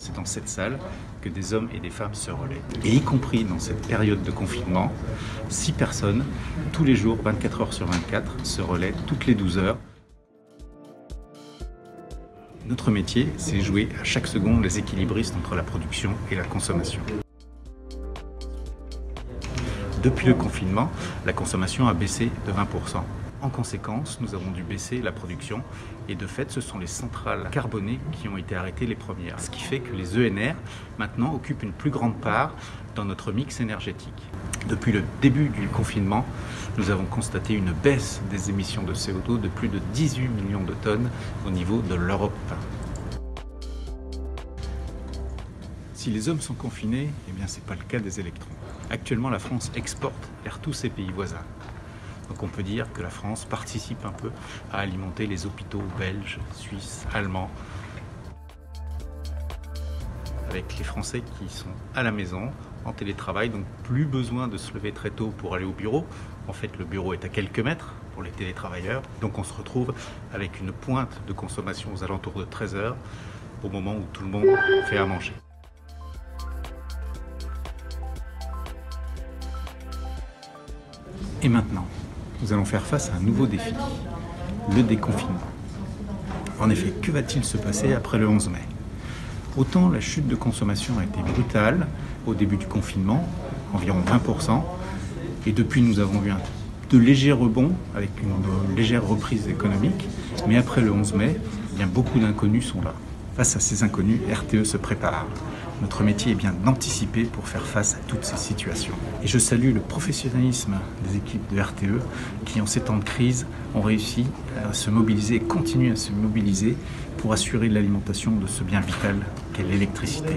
C'est dans cette salle que des hommes et des femmes se relaient. Et y compris dans cette période de confinement, 6 personnes, tous les jours, 24 heures sur 24, se relaient toutes les 12 heures. Notre métier, c'est jouer à chaque seconde les équilibristes entre la production et la consommation. Depuis le confinement, la consommation a baissé de 20%. En conséquence, nous avons dû baisser la production et de fait, ce sont les centrales carbonées qui ont été arrêtées les premières. Ce qui fait que les ENR, maintenant, occupent une plus grande part dans notre mix énergétique. Depuis le début du confinement, nous avons constaté une baisse des émissions de CO2 de plus de 18 millions de tonnes au niveau de l'Europe. Si les hommes sont confinés, eh bien, ce n'est pas le cas des électrons. Actuellement, la France exporte vers tous ses pays voisins. Donc on peut dire que la France participe un peu à alimenter les hôpitaux belges, suisses, allemands, avec les Français qui sont à la maison, en télétravail, donc plus besoin de se lever très tôt pour aller au bureau. En fait, le bureau est à quelques mètres pour les télétravailleurs. Donc on se retrouve avec une pointe de consommation aux alentours de 13 heures, au moment où tout le monde fait à manger. Et maintenant, nous allons faire face à un nouveau défi, le déconfinement. En effet, que va-t-il se passer après le 11 mai? Autant la chute de consommation a été brutale au début du confinement, environ 20%, et depuis nous avons vu de légers rebonds avec une légère reprise économique, mais après le 11 mai, eh bien, beaucoup d'inconnus sont là. Face à ces inconnus, RTE se prépare. Notre métier est bien d'anticiper pour faire face à toutes ces situations. Et je salue le professionnalisme des équipes de RTE qui, en ces temps de crise, ont réussi à se mobiliser et continuent à se mobiliser pour assurer l'alimentation de ce bien vital qu'est l'électricité.